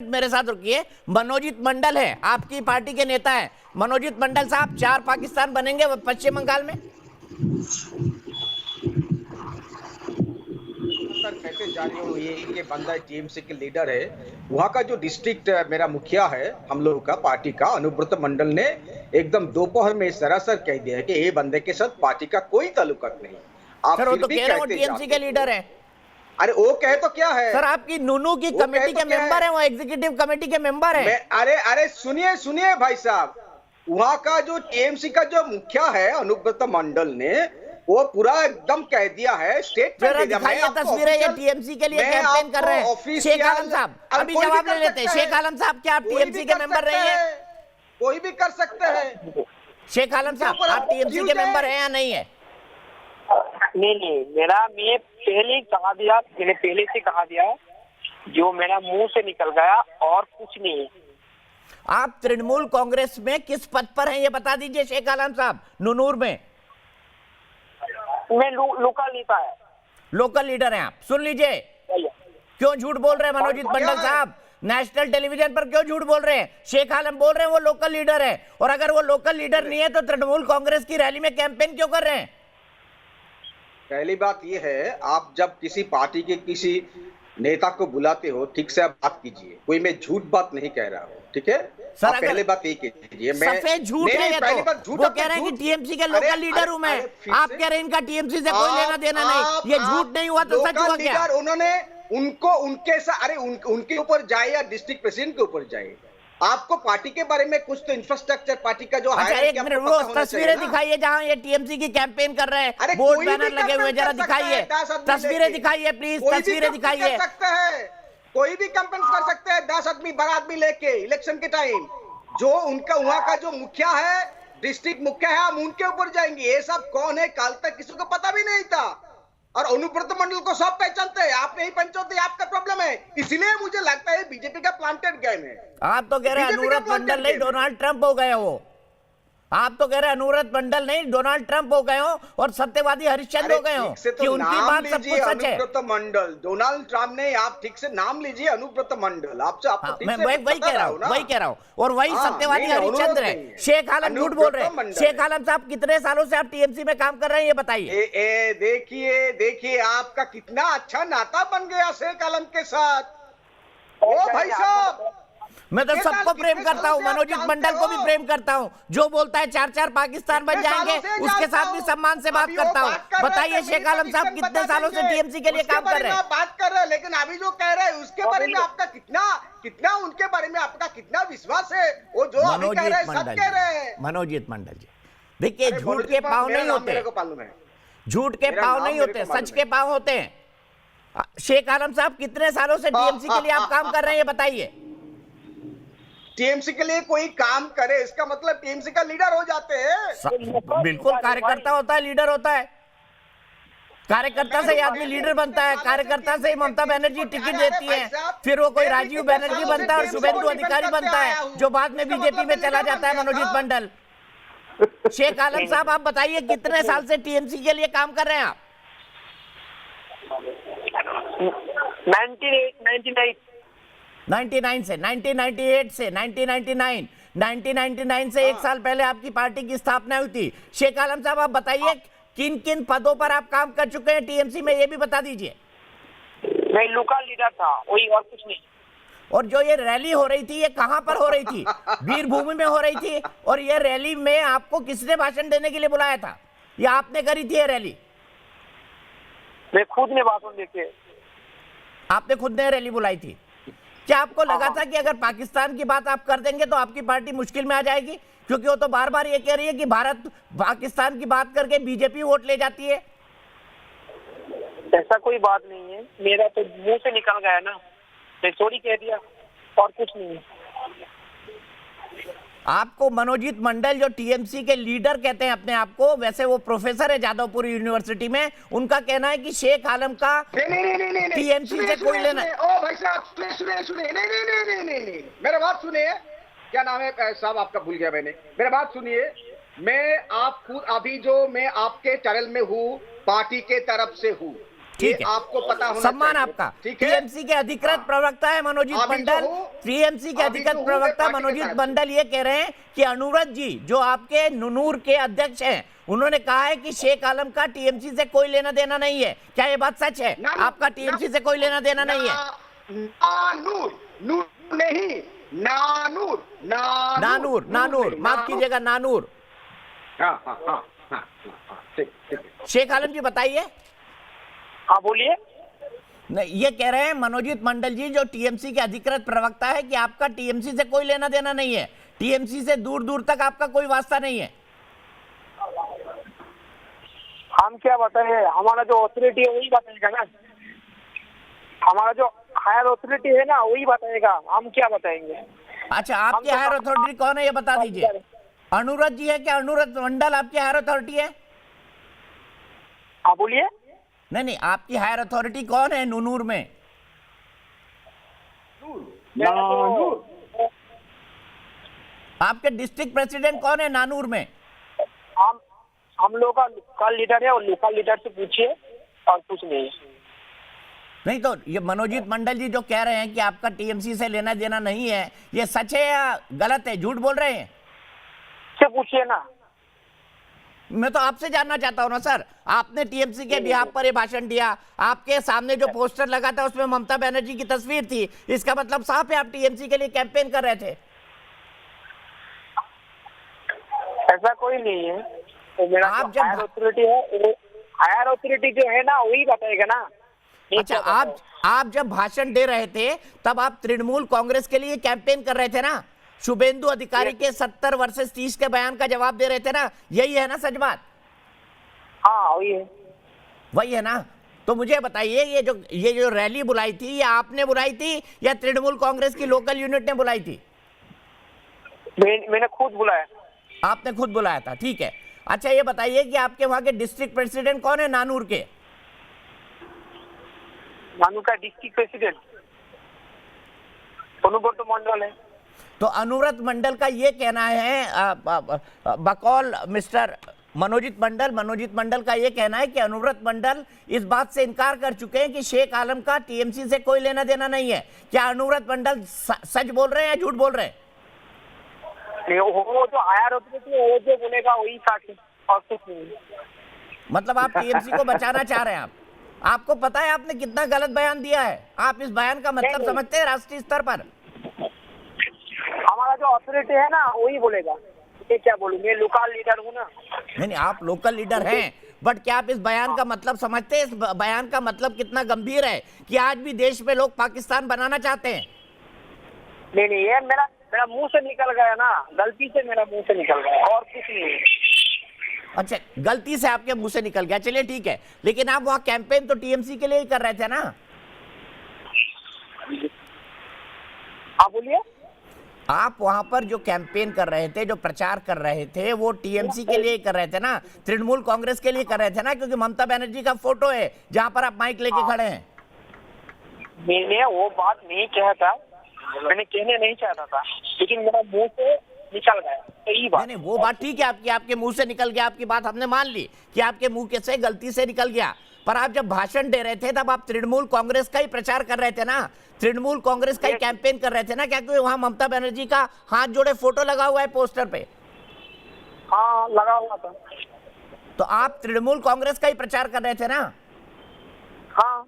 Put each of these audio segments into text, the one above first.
मेरे साथ रुकिए। मनोजीत मंडल है, आपकी पार्टी के नेता है। मनोजीत मंडल साहब, 4 पाकिस्तान बनेंगे पश्चिम बंगाल में? सर कैसे जारी हो ये बंदा टीएमसी के लीडर है। वहाँ का जो डिस्ट्रिक्ट मेरा मुखिया है हम लोगों का पार्टी का अनुब्रत मंडल ने एकदम दोपहर में सरासर कह दिया है कि ये बंदे के साथ पार्टी का कोई ताल्लुकात नहीं। आप सर वो फिर तो भी कह रहे हैं वो कहते टीएमसी के लीडर है। अरे वो कहे तो क्या है सर आपकी नूनू की वो कमेटी कहे तो के क्या मेंबर है, वो एग्जीक्यूटिव कमेटी के मेंबर है। अरे अरे सुनिए सुनिए भाई साहब, वहाँ का जो टीएमसी का जो मुखिया है अनुब्रत मंडल ने वो पूरा एकदम कह दिया है, स्टेटमेंट दे दिया। दिखाइए तस्वीरें, ये टीएमसी के लिए कैंपेन कर रहे हैं। शेख आलम साहब अभी जवाब ले लेते हैं। शेख आलम साहब, क्या आप टीएमसी के मेंबर रहे हैं? कोई भी कर सकते हैं। शेख आलम साहब, आप टीएमसी के मेंबर हैं या नहीं है? नहीं, मैं पहले ही कहा दिया, मैंने पहले से कहा दिया जो मेरा मुंह से निकल गया और कुछ नहीं है। आप तृणमूल कांग्रेस में किस पद पर हैं ये बता दीजिए शेख आलम साहब। नूनूर में मैं लोकल नेता है। लोकल लीडर हैं आप। सुन लीजिए, क्यों झूठ बोल रहे हैं मनोजीत मंडल साहब? नेशनल टेलीविजन पर क्यों झूठ बोल रहे हैं? शेख आलम बोल रहे हैं वो लोकल लीडर है, और अगर वो लोकल लीडर नहीं है तो तृणमूल कांग्रेस की रैली में कैंपेन क्यों कर रहे हैं? पहली बात यह है, आप जब किसी पार्टी के किसी नेता को बुलाते हो ठीक से आप बात कीजिए। कोई मैं झूठ बात नहीं कह रहा हूँ, ठीक है सर? पहले बात यही कीजिए। मैं सफेद झूठ है ये तो। वो कह रहे हैं कि टीएमसी के लोकल लीडर हूं मैं, आप कह रहे हैं इनका टीएमसी से कोई लेना देना नहीं। ये झूठ नहीं हुआ तो सच हुआ क्या? उन्होंने उनको उनके साथ, अरे उनके ऊपर जाए या डिस्ट्रिक्ट प्रेसिडेंट के ऊपर जाए, आपको पार्टी के बारे में कुछ तो इंफ्रास्ट्रक्चर पार्टी का जो अच्छा, एक मिनट वो तस्वीरें दिखाइए जहां ये टीएमसी की कैंपेन कर रहे हैं, बोर्ड बैनर लगे हुए, जरा दिखाइए तस्वीरें, दिखाइए प्लीज तस्वीरें दिखाइए। कोई भी कैंपेन कर सकते हैं 10 आदमी 12 आदमी लेके इलेक्शन के टाइम। जो उनका वहां का जो मुखिया है, डिस्ट्रिक्ट मुखिया है, हम उनके ऊपर जाएंगे। ये सब कौन है कल तक किसी को पता भी नहीं था, और अनुब्रत मंडल को सब पहचानते हैं। आप नहीं पहचानते, आपका प्रॉब्लम है। इसलिए मुझे लगता है बीजेपी का प्लांटेड गेम है। आप तो कह रहे हैं अनुब्रत मंडल नहीं डोनाल्ड ट्रंप हो गए हो। आप तो कह रहे हैं अनुब्रत मंडल नहीं डोनाल्ड ट्रंप हो गए हो और सत्यवादी हरिश्चंद्र हो गए हो कि उनकी बात सब कुछ सच है। अनुब्रत मंडल, डोनाल्ड ट्रंप ने, आप ठीक से नाम लीजिए अनुब्रत मंडल। आपको मैं वही कह रहा हूँ और वही सत्यवादी हरिश्चंद्र है। शेख आलम झूठ बोल रहे हैं। शेख आलम साहब, कितने सालों से आप टीएमसी में काम कर रहे हैं ये बताइए। देखिए आपका कितना अच्छा नाता बन गया शेख आलम के साथ। ओ भाई साहब, मैं तो सबको प्रेम करता हूँ, मनोजीत मंडल को भी प्रेम करता हूँ। जो बोलता है 4-4 पाकिस्तान बन जाएंगे उसके साथ भी सम्मान से बात करता हूँ। बताइए शेख आलम साहब, कितने सालों से टीएमसी के लिए काम कर रहे हैं? बात कर रहे हैं, लेकिन अभी जो कह रहे हैं उसके बारे में आपका कितना उनके बारे में आपका कितना विश्वास है? वो जो अभी कह रहे हैं सब कह रहे हैं। मनोजीत मंडल जी, देखिए झूठ के पाँव नहीं होते, झूठ के पाँव नहीं होते, सच के पाँव होते हैं। शेख आलम साहब, कितने सालों से टीएमसी के लिए आप काम कर रहे हैं ये बताइए। टीएमसी के लिए कोई काम करे इसका मतलब टीएमसी का लीडर हो जाते हैं? बिल्कुल, कार्यकर्ता होता है, लीडर होता है। कार्यकर्ता से आदमी लीडर बनता है, कार्यकर्ता से ही ममता बनर्जी टिकट देती है, फिर वो कोई राजीव बनर्जी बनता है और शुभेंदु अधिकारी बनता है, जो बाद में बीजेपी में चला जाता है मनोजीत मंडल। शेख आलम साहब, आप बताइए कितने साल से टीएमसी के लिए काम कर रहे हैं आप? 1999 से, 1998 से, 1999 से 1 साल पहले आपकी पार्टी की स्थापना हुई थी। शेख आलम साहब, आप बताइए किन किन पदों पर आप काम कर चुके हैं टीएमसी में, ये भी बता दीजिए। मैं लोकल लीडर था, वही, और कुछ नहीं। और जो ये रैली हो रही थी ये कहां पर हो रही थी? वीरभूमि में हो रही थी। और ये रैली में आपको किसने भाषण देने के लिए बुलाया था, या आपने करी थी ये रैली? मैं खुद ने भाषण देके। आपने खुद ने रैली बुलाई थी? क्या आपको लगा था कि अगर पाकिस्तान की बात आप कर देंगे तो आपकी पार्टी मुश्किल में आ जाएगी? क्योंकि वो तो बार बार ये कह रही है कि भारत पाकिस्तान की बात करके बीजेपी वोट ले जाती है। ऐसा कोई बात नहीं है, मेरा तो मुंह से निकल गया ना, मैं सॉरी कह दिया और कुछ नहीं। आपको मनोजीत मंडल, जो टीएमसी के लीडर कहते हैं अपने आप को, वैसे वो प्रोफेसर है जादवपुर यूनिवर्सिटी में, उनका कहना है कि शेख आलम का टीएमसी से कोई लेना। ओ भाई साहब, सुनिए, नहीं, मेरा बात सुनिए। क्या नाम है साहब आपका? भूल गया मैंने। मेरा बात सुनिए, मैं आप खुद अभी जो मैं आपके चैनल में हूँ, पार्टी के तरफ से हूँ, ठीक है, आपको पता होना सम्मान चाहिए। आपका। ठीक है, टीएमसी के अधिकृत प्रवक्ता है मनोजीत अभी तो मंडल। हूँ, टीएमसी के अभी तो अधिकृत हूँ, प्रवक्ता मैं पार्टी के मनोजीत साथ मंडल ये कह रहे हैं कि अनुव्रत जी जो आपके नुनूर के अध्यक्ष हैं, उन्होंने कहा है कि शेख आलम का टीएमसी से कोई लेना देना नहीं है। क्या ये बात सच है? ना- आपका टीएमसी से कोई लेना देना नहीं है? नानूर, नूर नहीं, नानूर, नानूर, नानूर, माफ कीजिएगा, नानूर। हाँ हाँ हाँ हाँ, ठीक ठीक है। शेख आलम जी बताइए। हाँ बोलिए। नहीं, ये कह रहे हैं मनोजीत मंडल जी जो टीएमसी के अधिकृत प्रवक्ता है कि आपका टीएमसी से कोई लेना देना नहीं है, टीएमसी से दूर दूर तक आपका कोई वास्ता नहीं है। हम क्या बताएं, हमारा जो अथॉरिटी है वही बताएगा ना, हमारा जो हायर अथॉरिटी है ना वही बताएगा, हम क्या बताएंगे। अच्छा, आपकी हायर अथॉरिटी कौन है ये बता दीजिए। अनुव्रत जी है क्या? अनुव्रत मंडल आपकी हायर अथॉरिटी है? हाँ बोलिए। नहीं नहीं, आपकी हायर अथॉरिटी कौन है नूनूर में? नानूर। आपके डिस्ट्रिक्ट प्रेसिडेंट कौन है नानूर में? हम लोग का लोकल लीडर है और लोकल लीडर से पूछिए और कुछ नहीं। नहीं तो ये मनोजीत मंडल जी जो कह रहे हैं कि आपका टीएमसी से लेना देना नहीं है, ये सच है या गलत है, झूठ बोल रहे हैं? से पूछिए ना। मैं तो आपसे जानना चाहता हूँ ना सर, आपने टीएमसी के बिहाफ पर ये भाषण दिया, आपके सामने जो पोस्टर लगा था उसमें ममता बनर्जी की तस्वीर थी, इसका मतलब साफ है आप टीएमसी के लिए कैंपेन कर रहे थे। ऐसा कोई नहीं है, तो मेरा आप जो जब- हायर अथॉरिटी है वो हायर अथॉरिटी जो है ना वही बताएगा ना। ये अच्छा, क्या बताएगा? आप जब भाषण दे रहे थे तब आप तृणमूल कांग्रेस के लिए कैंपेन कर रहे थे ना, शुभेंदु अधिकारी के 70 वर्सेस 30 के बयान का जवाब दे रहे थे ना, यही है ना सच बात? हाँ वही है। वही है ना? तो मुझे बताइए ये जो रैली बुलाई थी ये आपने बुलाई थी या तृणमूल कांग्रेस की लोकल यूनिट ने बुलाई थी? मैंने खुद बुलाया। आपने खुद बुलाया था, ठीक है। अच्छा ये बताइए कि आपके वहां के डिस्ट्रिक्ट प्रेसिडेंट कौन है नानूर के? नानूर का डिस्ट्रिक्ट प्रेसिडेंट अनुव्रत मंडल है। तो अनुव्रत मंडल का ये कहना है, बकौल मिस्टर मनोजीत मंडल का ये कहना है कि अनुव्रत मंडल इस बात से इनकार कर चुके हैं कि शेख आलम का टीएमसी से कोई लेना देना नहीं है। क्या अनुव्रत मंडल सच बोल रहे हैं या झूठ बोल रहे हैं? वो जो हायर अथॉरिटी है वो जो बोलेगा वही साथ है और कुछ नहीं। मतलब आप टीएमसी को बचाना चाह रहे हैं? आपको पता है आपने कितना गलत बयान दिया है? आप इस बयान का मतलब नहीं। समझते हैं राष्ट्रीय स्तर पर? हमारा जो अथॉरिटी है ना वही बोलेगा। ये क्या बोलूं, मैं लोकल लीडर हूँ ना। नहीं, आप लोकल लीडर हैं, बट क्या आप इस बयान का मतलब समझते हैं? इस बयान का मतलब कितना गंभीर है कि आज भी देश में लोग पाकिस्तान बनाना चाहते हैं। नहीं ये मेरा मुंह से निकल गया ना, गलती से मेरा मुंह से निकल गया और कुछ नहीं। अच्छा, गलती से आपके मुंह से निकल गया, चलिए ठीक है, लेकिन आप वहां कैंपेन तो टीएमसी के लिए ही कर रहे थे ना? आप बोलिए। आप वहां पर जो कैंपेन कर रहे थे, जो प्रचार कर रहे थे, वो टीएमसी के लिए ही कर रहे थे ना, तृणमूल कांग्रेस के लिए कर रहे थे ना, क्योंकि ममता बनर्जी का फोटो है जहां पर आप माइक लेके खड़े हैं। मैंने वो बात नहीं कहा था, मैंने कहने नहीं चाहता था, लेकिन मेरा मुंह से निकल गया, सही बात। नहीं, वो बात ठीक है आपकी, आपके मुंह से निकल गया, आपकी बात हमने मान ली कि आपके मुंह के से गलती से निकल गया, पर आप जब भाषण दे रहे थे तब आप तृणमूल कांग्रेस का ही प्रचार कर रहे थे ना, तृणमूल कांग्रेस का ही कैंपेन कर रहे थे ना, क्या क्योंकि वहां ममता बनर्जी का हाथ जोड़े फोटो लगा हुआ है पोस्टर पे? हाँ लगा हुआ था। तो आप तृणमूल कांग्रेस का ही प्रचार कर रहे थे ना? हाँ।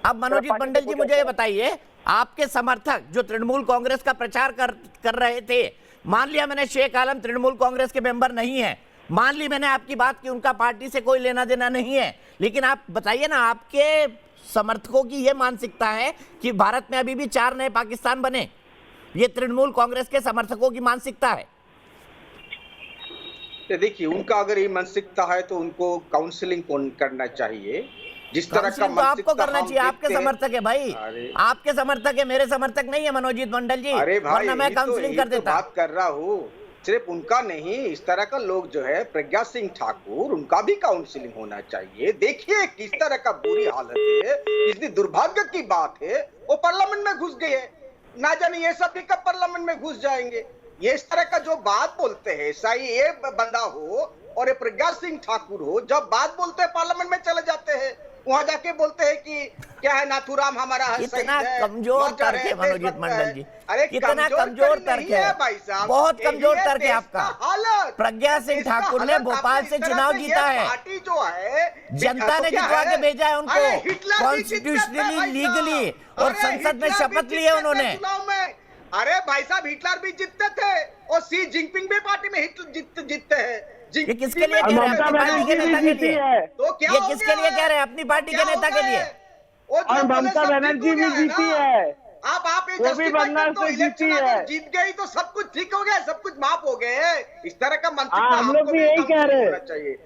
अब मनोजीत मंडल जी मुझे ये बताइए, आपके समर्थक जो तृणमूल कांग्रेस का प्रचार कर रहे थे, मान लिया मैंने शेख आलम तृणमूल कांग्रेस के मेंबर नहीं है, मान ली मैंने आपकी बात कि उनका पार्टी से कोई लेना देना नहीं है, लेकिन आप बताइए ना, आपके समर्थकों की ये मानसिकता है कि भारत में अभी भी 4 नए पाकिस्तान बने, ये तृणमूल कांग्रेस के समर्थकों की मानसिकता है। देखिए, उनका अगर ये मानसिकता है तो उनको काउंसलिंग करना चाहिए। जिस तरह का तो आपको करना चाहिए, आपके समर्थक है भाई, आपके समर्थक है, मेरे समर्थक नहीं है मनोजीत मंडल जी, अरे भाई, वरना मैं काउंसलिंग कर देता। बात कर रहा हूँ, सिर्फ उनका नहीं, इस तरह का लोग जो है प्रज्ञा सिंह ठाकुर, उनका भी काउंसलिंग होना चाहिए। देखिए किस तरह का बुरी हालत है, इतनी दुर्भाग्य की बात है, वो पार्लियामेंट में घुस गए, ना जाने ये सब भी कब पार्लियामेंट में घुस जाएंगे। ये इस तरह का जो बात बोलते हैं, शाही ये बंदा हो और ये प्रज्ञा सिंह ठाकुर हो, जब बात बोलते हैं पार्लियामेंट में चले जाते हैं। वहां जाके बोलते हैं कि क्या है, नाथुराम हमारा है, कितना शहीद है, कमजोर मर्डर तर्क है मनोजीत देशभक्त मंडल है। जी, अरे कितना कमजोर कड़ी तर्क नहीं है भाई साहब, बहुत यही कमजोर है तर्क है देश आपका। का हालत। प्रज्ञा सिंह इसका ठाकुर ने हालत भोपाल आपने से इस तरह चुनाव से ये जीता है, पार्टी जो है जनता ने तो क्या जितवा के भेजा है उनको, अरे हिटलर भी जीतते थे कॉन्स्टिट्यूशनली भाई लीगली, साहब। और अरे संसद में हिटलर भी शपथ लिए जीतते थे उन्होंने। चुनाव में। अरे भाई साहब, हिटलर भी जीतते थे और सी जिनपिंग भी पार्टी में जीतते हैं। ये किसके लिए कह रहे हैं? अपनी पार्टी के नेता के लिए? तो क्या ये हो किसके गया लिए है? कह रहे हैं? अपनी पार्टी के नेता के लिए? और ममता बनर्जी भी जीती है, आप ये वो भी बंगाल से जीती है। जीत गई तो सब कुछ ठीक हो गया, सब कुछ माफ हो गए। इस तरह का हाँ, हम लोग भी यही कह रहे हैं। चाहिए।